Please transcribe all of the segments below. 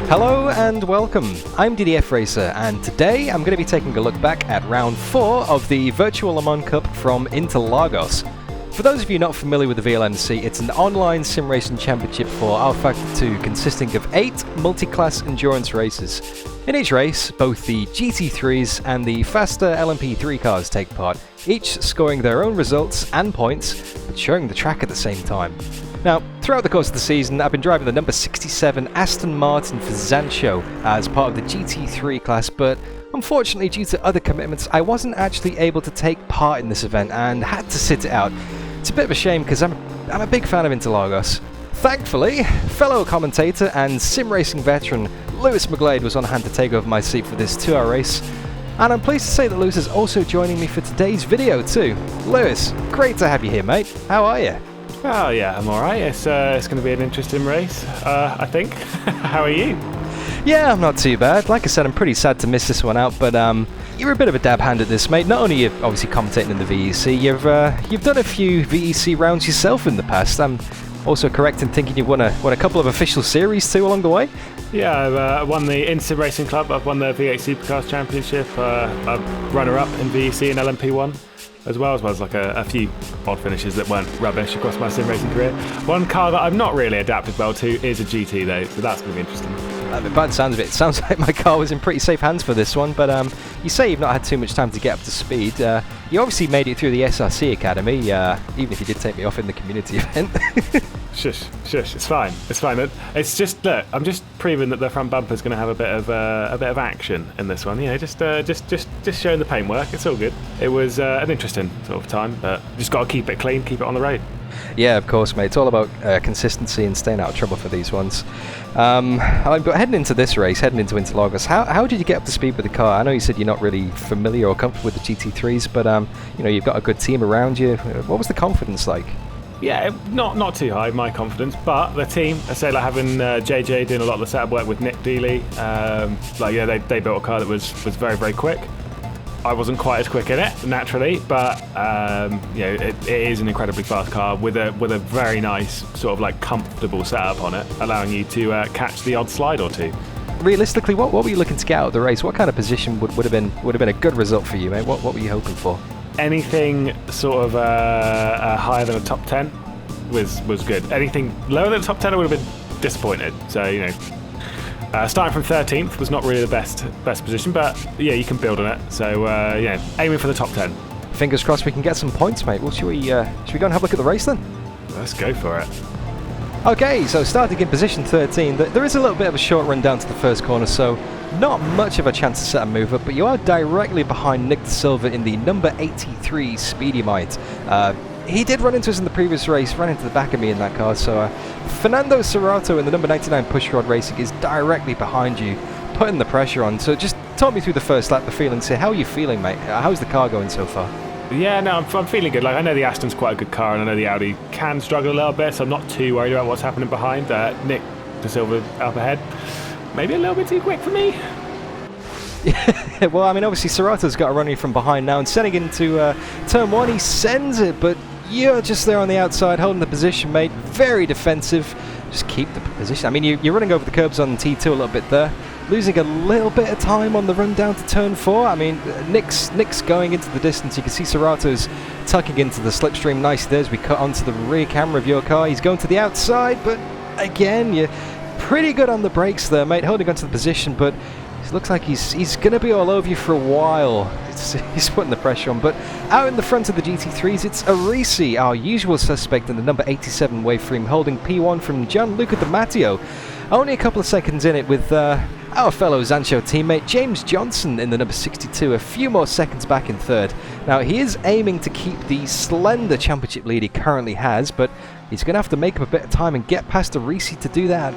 Hello and welcome, I'm DDF Racer, and today I'm going to be taking a look back at round 4 of the Virtual Le Mans Cup from Interlagos. For those of you not familiar with the VLMC, it's an online sim racing championship for rFactor 2 consisting of 8 multi-class endurance races. In each race, both the GT3s and the faster LMP3 cars take part, each scoring their own results and points, but sharing the track at the same time. Now, throughout the course of the season, I've been driving the number 67 Aston Martin for Zansho as part of the GT3 class, but unfortunately due to other commitments, I wasn't actually able to take part in this event and had to sit it out. It's a bit of a shame because I'm a big fan of Interlagos. Thankfully, fellow commentator and sim racing veteran Lewis McGlade was on hand to take over my seat for this 2-hour race. And I'm pleased to say that Lewis is also joining me for today's video too. Lewis, great to have you here, mate. How are you? Oh yeah, I'm alright. It's going to be an interesting race, I think. How are you? Yeah, I'm not too bad. Like I said, I'm pretty sad to miss this one out, but you're a bit of a dab hand at this, mate. Not only are you obviously commentating in the VEC, you've done a few VEC rounds yourself in the past. I'm also correct in thinking you've won a couple of official series too along the way? Yeah, I've won the Simracing Club, I've won the V8 Supercars Championship, I've runner-up in VEC and LMP1. As well as like a few odd finishes that weren't rubbish across my sim racing career. One car that I've not really adapted well to is a GT though, so that's going to be interesting. By the sounds of it, it sounds like my car was in pretty safe hands for this one, but you say you've not had too much time to get up to speed. You obviously made it through the SRC Academy, even if you did take me off in the community event. Shush, it's fine. It's just, look, I'm just proving that the front bumper's going to have a bit of action in this one. You know, just showing the paintwork. It's all good. It was an interesting sort of time, but just got to keep it clean, keep it on the road. Yeah, of course, mate. It's all about consistency and staying out of trouble for these ones. But heading into this race, heading into Interlagos, how did you get up to speed with the car? I know you said you're not really familiar or comfortable with the GT3s, but you know, you've got a good team around you. What was the confidence like? Yeah, not too high, my confidence, but the team, I say, like having JJ doing a lot of the setup work with Nick Dealey, they built a car that was very, very quick. I wasn't quite as quick in it, naturally, but it is an incredibly fast car with a very nice sort of like comfortable setup on it, allowing you to catch the odd slide or two. Realistically, what were you looking to get out of the race? What kind of position would have been a good result for you, mate? What were you hoping for? Anything sort of higher than a top 10 was good. Anything lower than a top 10, I would have been disappointed. So, you know, starting from 13th was not really the best position, but yeah, you can build on it. So, aiming for the top 10. Fingers crossed we can get some points, mate. Well, should we go and have a look at the race then? Let's go for it. Okay, so starting in position 13, there is a little bit of a short run down to the first corner, so not much of a chance to set a move up, but you are directly behind Nick De Silva in the number 83 Speedy Mite. He did run into us in the previous race, ran into the back of me in that car, so Fernando Serrato in the number 99 Pushrod Racing is directly behind you, putting the pressure on. So just talk me through the first lap, the feelings here. How are you feeling, mate? How's the car going so far? Yeah, no, I'm feeling good. Like, I know the Aston's quite a good car, and I know the Audi can struggle a little bit, so I'm not too worried about what's happening behind. Nick De Silva up ahead. Maybe a little bit too quick for me. Yeah, well, I mean, obviously Serrato's got a running from behind now, and sending into turn 1, he sends it, but you're just there on the outside, holding the position, mate. Very defensive. Just keep the position. I mean, you're running over the curbs on T2 a little bit there. Losing a little bit of time on the run down to turn 4. I mean, Nick's going into the distance. You can see Serrato's tucking into the slipstream nicely there as we cut onto the rear camera of your car. He's going to the outside, but again, you're pretty good on the brakes there, mate, holding onto the position, but it looks like he's going to be all over you for a while. He's putting the pressure on, but out in the front of the GT3s, it's Arisi, our usual suspect in the number 87 Waveframe, holding P1 from Gianluca Di Matteo. Only a couple of seconds in it with our fellow Zansho teammate James Johnson in the number 62, a few more seconds back in third. Now, he is aiming to keep the slender championship lead he currently has, but he's going to have to make up a bit of time and get past Arisi to do that.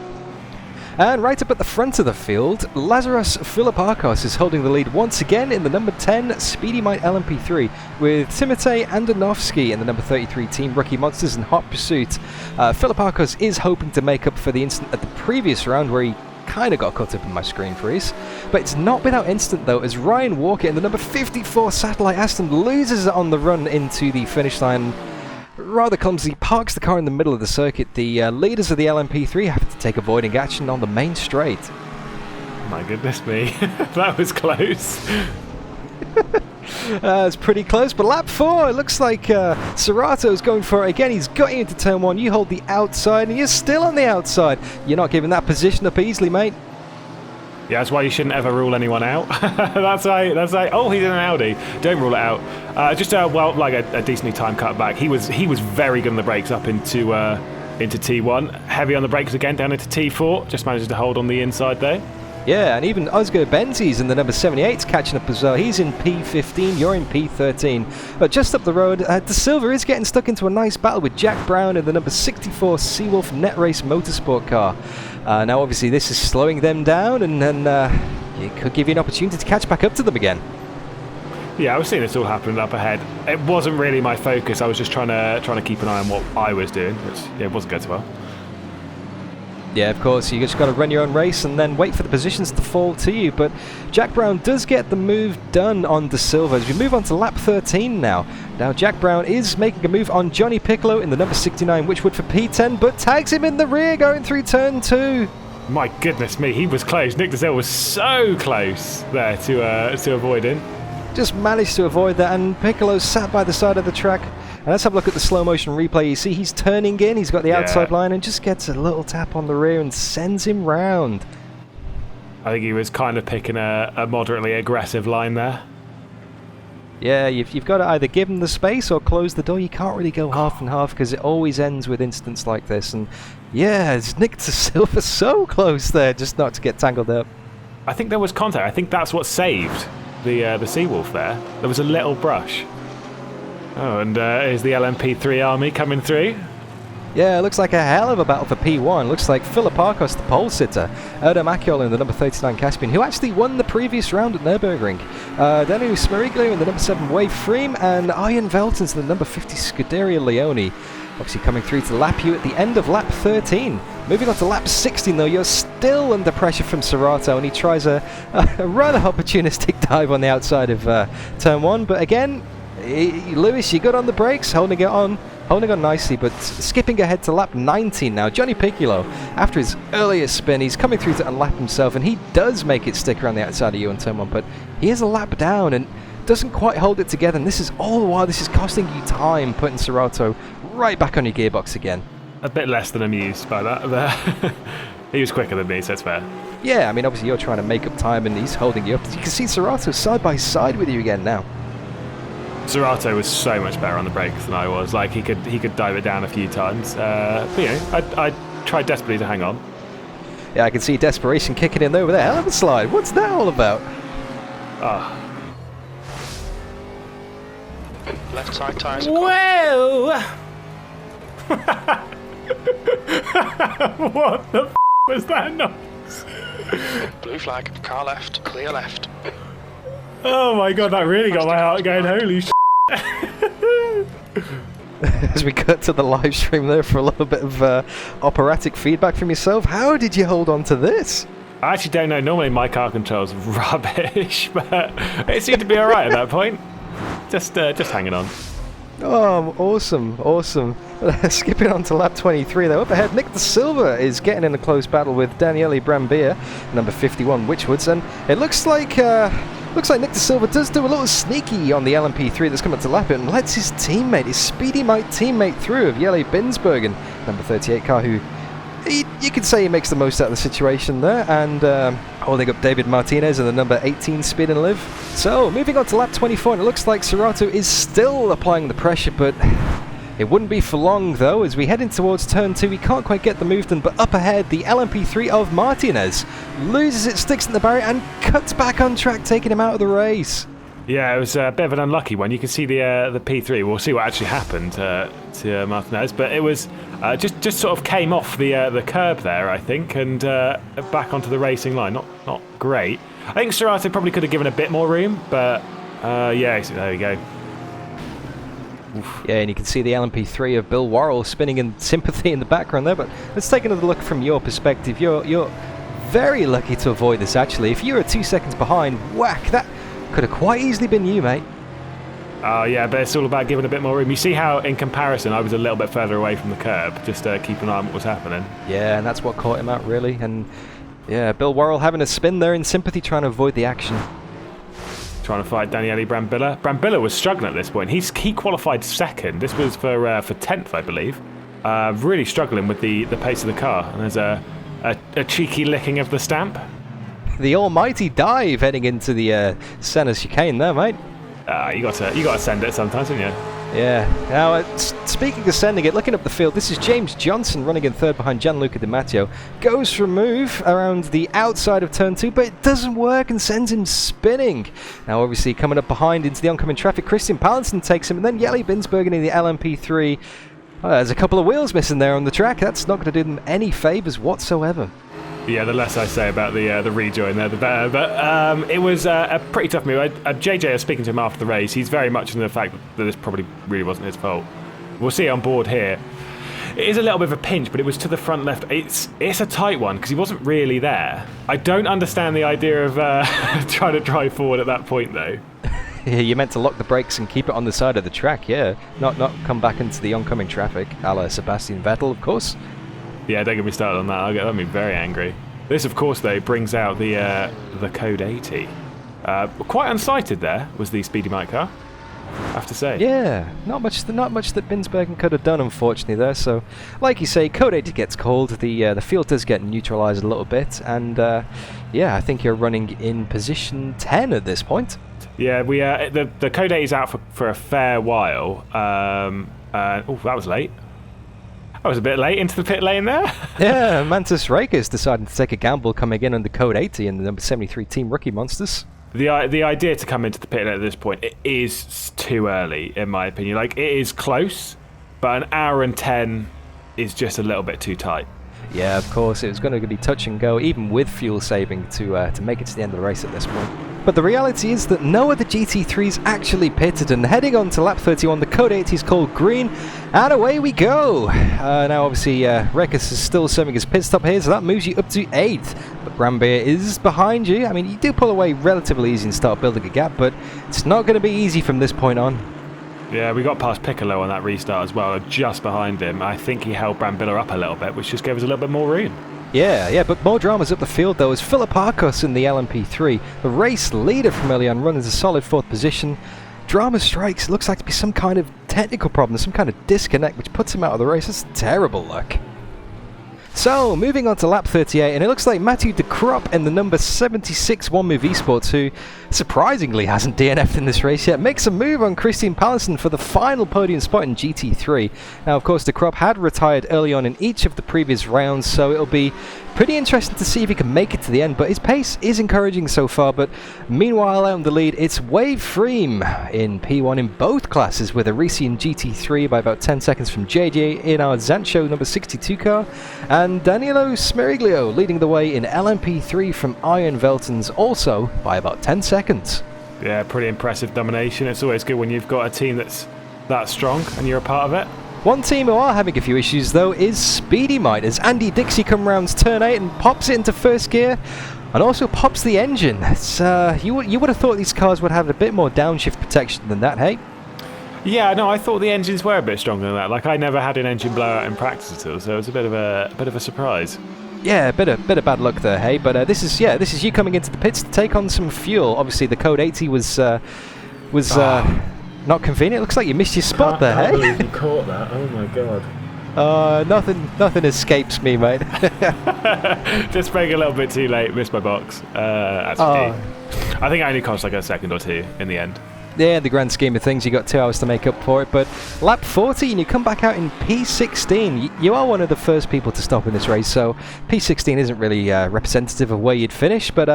And right up at the front of the field, Lazarus Philippakos is holding the lead once again in the number 10 Speedy Mite LMP3, with Timotej Andonovski in the number 33 Team Rookie Monsters in hot pursuit. Philippakos is hoping to make up for the incident at the previous round where he kind of got caught up in my screen freeze. But it's not without incident though, as Ryan Walker in the number 54 Satellite Aston loses it on the run into the finish line. Rather clumsy, parks the car in the middle of the circuit. The leaders of the LMP3 have to take avoiding action on the main straight. My goodness me. That was close. It's pretty close, but lap 4, it looks like Serrato's going for it again. He's got you into turn 1. You hold the outside, and you're still on the outside. You're not giving that position up easily, mate. Yeah, that's why you shouldn't ever rule anyone out. That's why. Oh, he's in an Audi. Don't rule it out. Well, like a decently timed cutback. He was very good on the brakes up into T1. Heavy on the brakes again down into T4. Just manages to hold on the inside there. Yeah, and even Osgo Benzi's in the number 78's catching up as well. He's in P15, you're in P13. But just up the road, De Silva is getting stuck into a nice battle with Jack Brown in the number 64 Seawolf Net Race Motorsport car. Now, obviously, this is slowing them down, and it could give you an opportunity to catch back up to them again. Yeah, I was seeing this all happening up ahead. It wasn't really my focus. I was just trying to keep an eye on what I was doing, which it wasn't going so well. Yeah, of course, you just got to run your own race and then wait for the positions to fall to you. But Jack Brown does get the move done on De Silva as we move on to lap 13 now. Now, Jack Brown is making a move on Johnny Piccolo in the number 69 Witchwood for P10, but tags him in the rear going through turn 2. My goodness me, he was close. Nick De Silva was so close there to avoid him. Just managed to avoid that, and Piccolo sat by the side of the track. And let's have a look at the slow motion replay. You see he's turning in, he's got the outside line and just gets a little tap on the rear and sends him round. I think he was kind of picking a moderately aggressive line there. Yeah, you've got to either give him the space or close the door. You can't really go half and half because it always ends with incidents like this. And yeah, it's Nick De Silva so close there just not to get tangled up. I think there was contact. I think that's what saved the Seawolf there. There was a little brush. Oh, and is the LMP3 army coming through? Yeah, it looks like a hell of a battle for P1. Looks like Philip Arcos, the pole sitter, Erdo Maciol in the number 39 Caspian, who actually won the previous round at Nürburgring. Danu Smariglio in the number 7 Wave Freem, and Ian Veltons in the number 50 Scuderia Leone. Obviously coming through to lap you at the end of lap 13. Moving on to lap 16 though, you're still under pressure from Serrato, and he tries a rather opportunistic dive on the outside of turn 1, but again, Lewis, you got on the brakes, holding on nicely, but skipping ahead to lap 19 now. Johnny Piccolo, after his earlier spin, he's coming through to unlap himself, and he does make it stick around the outside of you on turn 1, but he is a lap down and doesn't quite hold it together, and this is all the while this is costing you time, putting Serrato right back on your gearbox again. A bit less than amused by that there. He was quicker than me, so it's fair. Yeah, I mean, obviously you're trying to make up time, and he's holding you up. You can see Serrato side by side with you again now. Serrato was so much better on the brakes than I was. Like, he could dive it down a few times. But you know, I tried desperately to hang on. Yeah, I can see desperation kicking in there with a hell of a slide. What's that all about? Left side tyres. Whoa! What the was that noise? Blue flag, car left, clear left. Oh my god, that really got my heart going. Holy shit. As we cut to the live stream there for a little bit of operatic feedback from yourself, how did you hold on to this? I actually don't know. Normally my car control's rubbish, but it seemed to be alright at that point. Just hanging on. Oh, awesome. Skipping on to lap 23 though. Up ahead, Nick De Silva is getting in a close battle with Daniele Brambilla, number 51 Witchwoods, and it looks like Nick De Silva does do a little sneaky on the LMP3 that's coming to lap it and lets his Speedy Mike teammate through of Jelle Binsbergen, number 38 car, who you could say he makes the most out of the situation there, and holding up David Martinez in the number 18 Speed and Live. So, moving on to lap 24, and it looks like Serrato is still applying the pressure, but it wouldn't be for long though, as we head in towards turn 2. We can't quite get the move done, but up ahead, the LMP3 of Martinez loses it, sticks in the barrier, and cuts back on track, taking him out of the race. Yeah, it was a bit of an unlucky one. You can see the P3. We'll see what actually happened to Martinez, but it was just sort of came off the curb there, I think, and back onto the racing line. Not great. I think Serrato probably could have given a bit more room, but yeah, so there we go. Oof. Yeah, and you can see the LMP3 of Bill Worrell spinning in sympathy in the background there, but let's take another look from your perspective. You're very lucky to avoid this, actually. If you were 2 seconds behind, whack, that could have quite easily been you, mate. Oh, yeah, but it's all about giving a bit more room. You see how, in comparison, I was a little bit further away from the curb, just keep an eye on what was happening. Yeah, and that's what caught him out, really. And Yeah, Bill Worrell having a spin there in sympathy, trying to avoid the action. Trying to fight Daniele Brambilla. Brambilla was struggling at this point. He qualified second. This was for 10th, I believe. Really struggling with the pace of the car. And there's a cheeky licking of the stamp. The almighty dive heading into the center chicane there, mate. You got to send it sometimes, haven't you? Yeah. Now, speaking of sending it, looking up the field, this is James Johnson running in third behind Gianluca Di Matteo. Goes for a move around the outside of turn 2, but it doesn't work and sends him spinning. Now, obviously, coming up behind into the oncoming traffic, Christian Pallinson takes him, and then Jelle Binsbergen in the LMP3. There's a couple of wheels missing there on the track. That's not going to do them any favours whatsoever. Yeah, the less I say about the rejoin there, the better. But it was a pretty tough move. JJ, I was speaking to him after the race. He's very much in the fact that this probably really wasn't his fault. We'll see on board here. It is a little bit of a pinch, but it was to the front left. It's a tight one because he wasn't really there. I don't understand the idea of trying to drive forward at that point, though. You meant to lock the brakes and keep it on the side of the track, yeah. Not come back into the oncoming traffic, a la Sebastian Vettel, of course. Yeah, don't get me started on that. I'll be very angry. This, of course, though, brings out the Code 80. Quite unsighted there was the Speedy Mike car, I have to say. Yeah, not much that Binsbergen could have done, unfortunately, there. So, like you say, Code 80 gets cold. The field does get neutralised a little bit, and yeah, I think you're running in position 10 at this point. Yeah, we the Code 80 is out for a fair while. Oh, that was late. I was a bit late into the pit lane there. Yeah, Mantis Rakers deciding to take a gamble coming in on the Code 80 and the number 73 Team Rookie Monsters. The idea to come into the pit lane at this point, it is too early, in my opinion. Like, it is close, but an hour and 10 is just a little bit too tight. Yeah, of course, it was going to be touch and go, even with fuel saving, to make it to the end of the race at this point. But the reality is that no other GT3s actually pitted, and heading on to lap 31, the Code 80 is called green, and away we go! Now, obviously, Rekus is still serving his pit stop here, so that moves you up to 8th. But Brambilla is behind you. I mean, you do pull away relatively easy and start building a gap, but it's not going to be easy from this point on. Yeah, we got past Piccolo on that restart as well, just behind him. I think he held Brambilla up a little bit, which just gave us a little bit more room. Yeah, but more dramas up the field though as Philip Arcos in the LMP3, the race leader from early on, runs a solid 4th position. Drama strikes, looks like to be some kind of technical problem, some kind of disconnect which puts him out of the race. That's terrible luck. So, moving on to lap 38, and it looks like Matthew de Krop in the number 76 One Move Esports, who surprisingly hasn't DNF'd in this race yet, makes a move on Christian Pallinson for the final podium spot in GT3. Now, of course, de Krop had retired early on in each of the previous rounds, so it'll be pretty interesting to see if he can make it to the end, but his pace is encouraging so far. But meanwhile, out in the lead, it's Wave Freem in P1 in both classes, with Arisi in GT3 by about 10 seconds from JJ in our Zansho number 62 car, and Danilo Smeriglio leading the way in LMP3 from Iron Veltons, also by about 10 seconds. Yeah, pretty impressive domination. It's always good when you've got a team that's that strong and you're a part of it. One team who are having a few issues though is Speedy Might, as Andy Dixie comes round turn 8 and pops it into first gear and also pops the engine. It's, you would have thought these cars would have a bit more downshift protection than that, hey? Yeah, no, I thought the engines were a bit stronger than that. Like, I never had an engine blowout in practice at all, so it was a bit of a surprise. Yeah, a bit of bad luck there, hey. But this is you coming into the pits to take on some fuel. Obviously, the Code 80 was not convenient. It looks like you missed your spot there, hey. I believe you caught that. Oh my god. Nothing escapes me, mate. Just spraying a little bit too late. Missed my box. I think I only cost like a second or two in the end. Yeah, in the grand scheme of things, you got 2 hours to make up for it, but lap 40 and you come back out in P16. You are one of the first people to stop in this race, so P16 isn't really representative of where you'd finish, but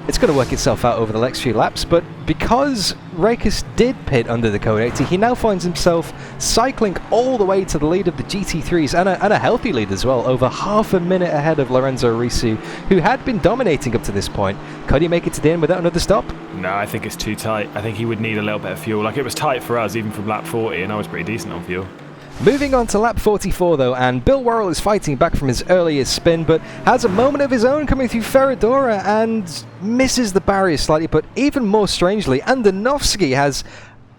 it's going to work itself out over the next few laps. But because Rakes did pit under the Code 80, he now finds himself cycling all the way to the lead of the GT3s, and a healthy lead as well, over half a minute ahead of Lorenzo Risu, who had been dominating up to this point. Could he make it to the end without another stop? No, I think it's too tight. I think he would need a little bit of fuel. Like, it was tight for us even from lap 40, and I was pretty decent on fuel. Moving on to lap 44 though, and Bill Worrell is fighting back from his earlier spin, but has a moment of his own coming through Ferradura and misses the barrier slightly. But even more strangely, Andonovski has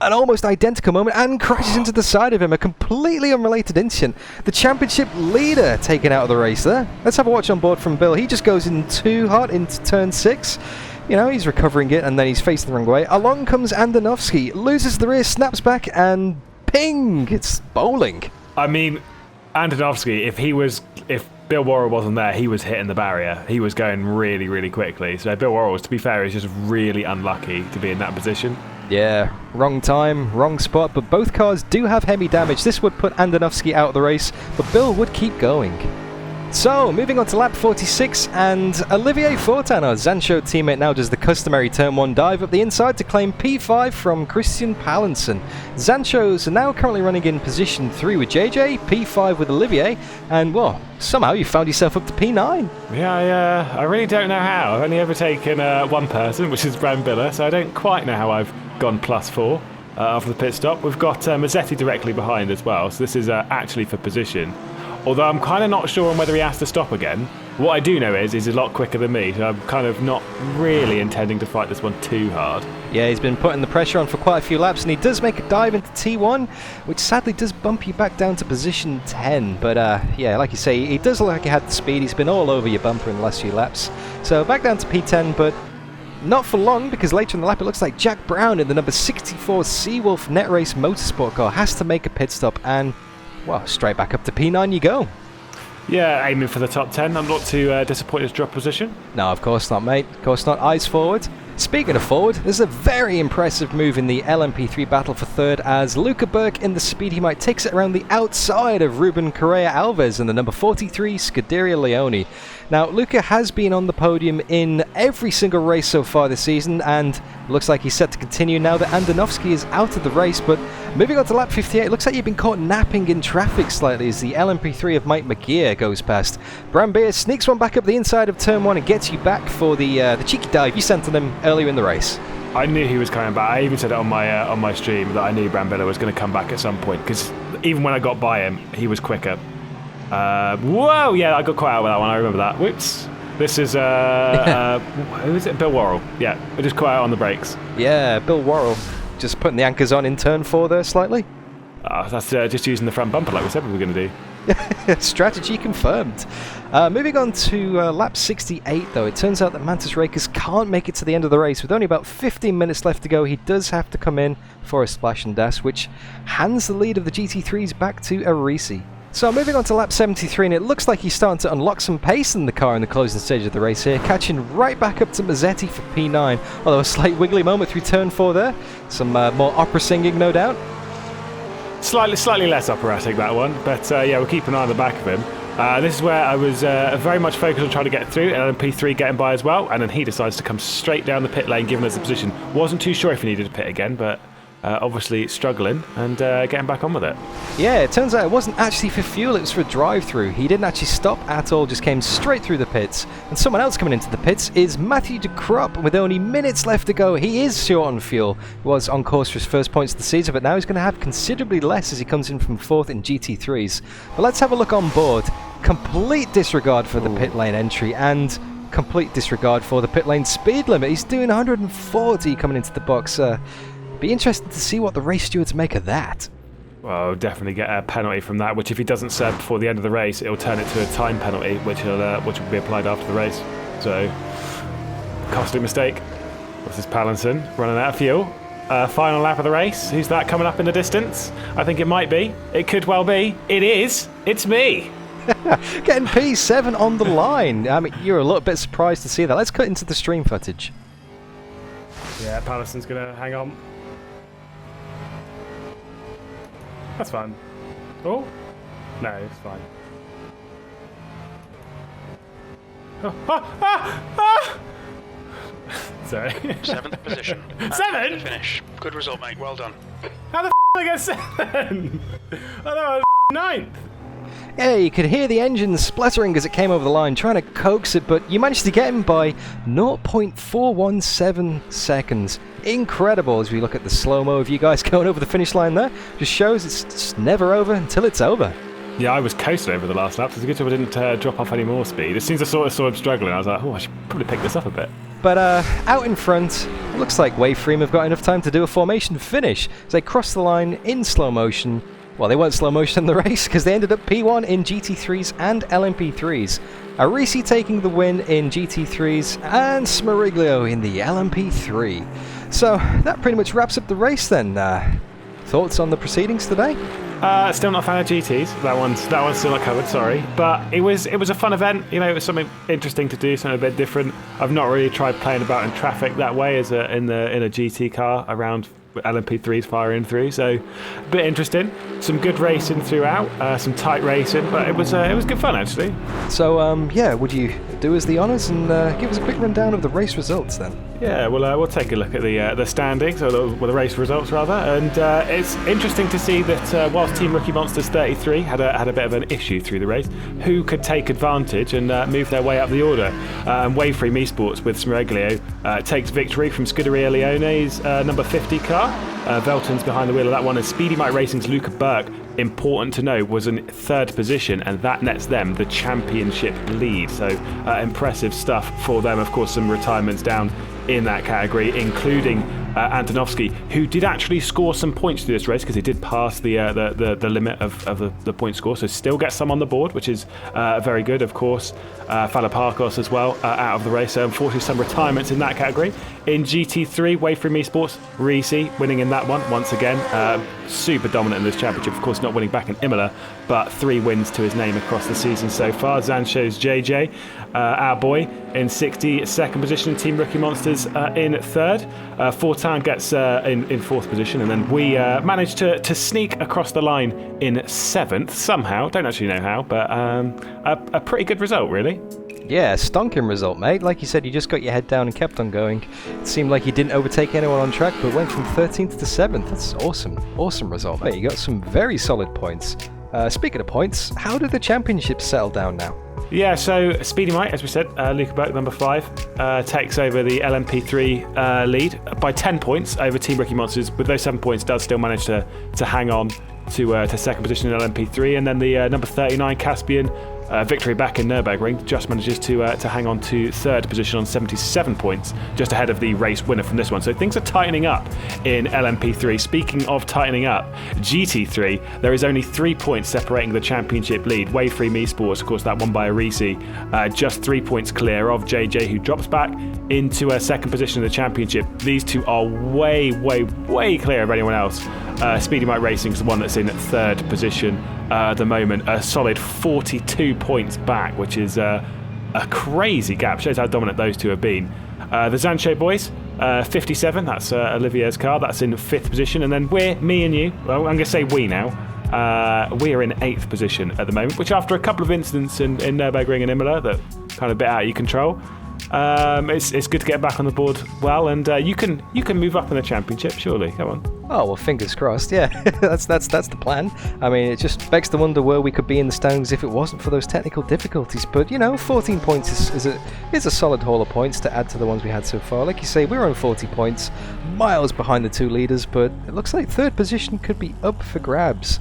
an almost identical moment and crashes into the side of him. A completely unrelated incident. The championship leader taken out of the race there. Let's have a watch on board from Bill. He just goes in too hard into turn 6. You know, he's recovering it and then he's facing the wrong way. Along comes Andonovski, loses the rear, snaps back, and ping! It's bowling. I mean, Andonovski, if Bill Worrell wasn't there, he was hitting the barrier. He was going really, really quickly. So Bill Worrell, to be fair, is just really unlucky to be in that position. Yeah, wrong time, wrong spot, but both cars do have heavy damage. This would put Andonovski out of the race, but Bill would keep going. So, moving on to lap 46, and Olivier Fortin, our Zansho teammate, now does the customary turn 1 dive up the inside to claim P5 from Christian Pallenson. Zanshos are now currently running in position 3 with JJ, P5 with Olivier, and, well, somehow you found yourself up to P9. Yeah, I really don't know how. I've only ever taken one person, which is Brambilla, so I don't quite know how I've gone +4 after the pit stop. We've got Mazzetti directly behind as well, so this is actually for position. Although I'm kind of not sure on whether he has to stop again. What I do know is he's a lot quicker than me, so I'm kind of not really intending to fight this one too hard. Yeah, he's been putting the pressure on for quite a few laps, and he does make a dive into T1, which sadly does bump you back down to position 10. But yeah, like you say, he does look like he had the speed. He's been all over your bumper in the last few laps. So back down to P10, but not for long, because later in the lap it looks like Jack Brown in the number 64 Seawolf Net Race Motorsport car has to make a pit stop, and well, straight back up to P9 you go. Yeah, aiming for the top 10. I'm not too disappointed to drop position. No, of course not, mate. Of course not. Eyes forward. Speaking of forward, there's a very impressive move in the LMP3 battle for third as Luca Burke in the Speedy Mite takes it around the outside of Ruben Correa Alves in the number 43 Scuderia Leone. Now, Luca has been on the podium in every single race so far this season, and looks like he's set to continue now that Andonovski is out of the race. But moving on to lap 58, it looks like you've been caught napping in traffic slightly as the LMP3 of Mike McGear goes past. Brambilla sneaks one back up the inside of turn 1 and gets you back for the cheeky dive you sent on him earlier in the race. I knew he was coming back. I even said it on my stream that I knew Brambilla was going to come back at some point, because even when I got by him, he was quicker. Whoa, yeah, I got quite out with that one. I remember that. Whoops. This is who is it? Bill Worrell. Yeah, I just caught out on the brakes. Yeah, Bill Worrell just putting the anchors on in turn 4 there slightly. That's just using the front bumper like we said we were going to do. Strategy confirmed. Moving on to lap 68 though, it turns out that Mantis Rakers can't make it to the end of the race. With only about 15 minutes left to go, he does have to come in for a splash and dash, which hands the lead of the GT3s back to Arisi. So moving on to lap 73, and it looks like he's starting to unlock some pace in the car in the closing stage of the race here, catching right back up to Mazzetti for P9, although a slight wiggly moment through turn 4 there. Some more opera singing, no doubt. Slightly less operatic, that one, but yeah, we'll keep an eye on the back of him. This is where I was very much focused on trying to get through, and P3 getting by as well, and then he decides to come straight down the pit lane, giving us the position. Wasn't too sure if he needed to pit again, but obviously struggling and getting back on with it. Yeah, it turns out it wasn't actually for fuel, it was for a drive-through. He didn't actually stop at all, just came straight through the pits. And someone else coming into the pits is Matthew de Kropp. With only minutes left to go, he is short on fuel. He was on course for his first points of the season, but now he's going to have considerably less as he comes in from 4th in GT3s. But let's have a look on board. Complete disregard for the pit lane entry and complete disregard for the pit lane speed limit. He's doing 140 coming into the box. Be interested to see what the race stewards make of that. Well, definitely get a penalty from that, which if he doesn't serve before the end of the race, it'll turn it to a time penalty, which will be applied after the race. So, costly mistake. This is Pallenson running out of fuel. Final lap of the race. Who's that coming up in the distance? I think it might be. It could well be. It is. It's me. Getting P7 on the line. I mean, you're a little bit surprised to see that. Let's cut into the stream footage. Yeah, Pallenson's going to hang on. That's fine. Oh? No, it's fine. Oh, Sorry. 7th position. 7? Finish. Good result, mate. Well done. How the did I get 7? I know I was 9th. Yeah, you could hear the engine spluttering as it came over the line, trying to coax it, but you managed to get him by 0.417 seconds. Incredible as we look at the slow-mo of you guys going over the finish line there. Just shows it's just never over until it's over. Yeah, I was coasting over the last lap. It's a good job I didn't drop off any more speed. As soon as I saw him struggling, I was like, oh, I should probably pick this up a bit. But out in front, it looks like Waveframe have got enough time to do a formation finish as they cross the line in slow motion. Well, they weren't slow motion in the race because they ended up P1 in GT3s and LMP3s. Arisi taking the win in GT3s and Smariglio in the LMP3. So that pretty much wraps up the race then. Thoughts on the proceedings today? Still not a fan of GTs. That one's still not covered. Sorry, but it was a fun event. You know, it was something interesting to do, something a bit different. I've not really tried playing about in traffic that way as in a GT car around LMP3s firing through. So a bit interesting. Some good racing throughout. Some tight racing, but it was good fun actually. So yeah, would you do us the honours and give us a quick rundown of the race results then? Yeah, we'll take a look at the standings, or the race results rather, and it's interesting to see that whilst Team Rookie Monsters 33 had a bit of an issue through the race, who could take advantage and move their way up the order. Waveframe Esports with Smariglio takes victory from Scuderia Leone's number 50 car. Velton's behind the wheel of that one, and Speedy Mike Racing's Luca Burke, important to know, was in third position, and that nets them the championship lead. So impressive stuff for them. Of course, some retirements down in that category, including Antonovsky, who did actually score some points through this race because he did pass the limit of the point score, so still gets some on the board, which is very good. Of course, Falapakos as well out of the race, so unfortunately some retirements in that category. In GT3, Waveframe Esports, Risi winning in that one once again. Super dominant in this championship, of course not winning back in Imola, but 3 wins to his name across the season so far. Zansho's JJ, our boy, in 62nd position. Team Rookie Monsters in third. Fortan gets in 4th position, and then we managed to sneak across the line in 7th somehow. Don't actually know how, but a pretty good result really. Yeah, stonking result, mate. Like you said, you just got your head down and kept on going. It seemed like you didn't overtake anyone on track, but went from 13th to 7th. That's awesome. Awesome result, mate. You got some very solid points. Speaking of points, how did the championship settle down now? Yeah, so Speedy Mike, as we said, Luca Burke, number 5, takes over the LMP3 lead by 10 points over Team Rookie Monsters. With those 7 points, does still manage to hang on to second position in LMP3. And then the number 39, Caspian, victory back in Nürburgring, just manages to hang on to 3rd position on 77 points, just ahead of the race winner from this one. So things are tightening up in LMP3. Speaking of tightening up, GT3, there is only 3 points separating the championship lead. Waveframe Esports, of course, that won by Arisi, just 3 points clear of JJ, who drops back into a second position in the championship. These two are way, way, way clear of anyone else. Speedy Mike Racing is the one that's in 3rd position at the moment, a solid 42 points back, which is a crazy gap. Shows how dominant those two have been. The Zansho boys, 57, that's Olivier's car, that's in 5th position, and then me and you, well, I'm going to say we now, we are in 8th position at the moment, which after a couple of incidents in Nürburgring and Imola that kind of a bit out of your control, it's good to get back on the board well, and you can move up in the championship, surely. Come on. Oh, well, fingers crossed, yeah. that's the plan. I mean, it just begs to wonder where we could be in the standings if it wasn't for those technical difficulties. But, you know, 14 points is a solid haul of points to add to the ones we had so far. Like you say, we're on 40 points, miles behind the 2 leaders, but it looks like 3rd position could be up for grabs.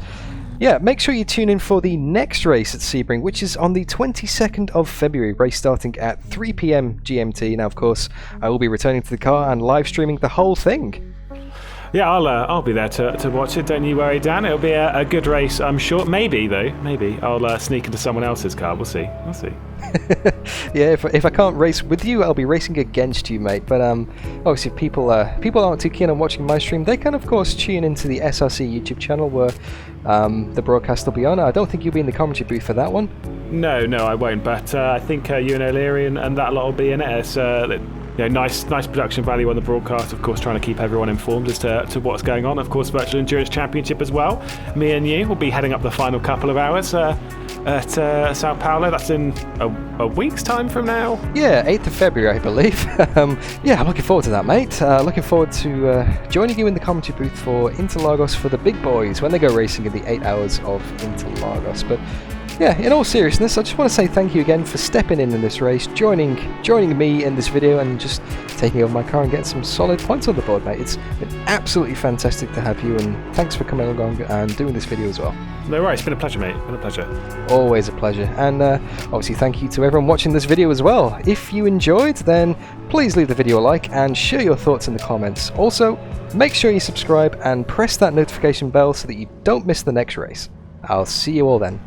Yeah, make sure you tune in for the next race at Sebring, which is on the 22nd of February, race starting at 3 PM GMT. Now, of course, I will be returning to the car and live streaming the whole thing. Yeah, I'll be there to watch it. Don't you worry, Dan. It'll be a good race, I'm sure. Maybe I'll sneak into someone else's car. We'll see. Yeah, if I can't race with you, I'll be racing against you, mate. But obviously, if people aren't too keen on watching my stream, they can of course tune into the SRC YouTube channel where the broadcast will be on. I don't think you'll be in the commentary booth for that one. No, I won't. But I think you and O'Leary and that lot will be in it. It's, nice production value on the broadcast, of course, trying to keep everyone informed as to what's going on. Of course, Virtual Endurance Championship as well. Me and you will be heading up the final couple of hours at São Paulo. That's in a week's time from now. Yeah, 8th of February, I believe. Yeah, I'm looking forward to that, mate. Looking forward to joining you in the commentary booth for Interlagos for the big boys when they go racing in the 8 hours of Interlagos. But yeah, in all seriousness, I just want to say thank you again for stepping in this race, joining me in this video, and just taking over my car and getting some solid points on the board, mate. It's been absolutely fantastic to have you, and thanks for coming along and doing this video as well. No worries, it's been a pleasure, mate. It's been a pleasure. Always a pleasure. And obviously thank you to everyone watching this video as well. If you enjoyed, then please leave the video a like and share your thoughts in the comments. Also, make sure you subscribe and press that notification bell so that you don't miss the next race. I'll see you all then.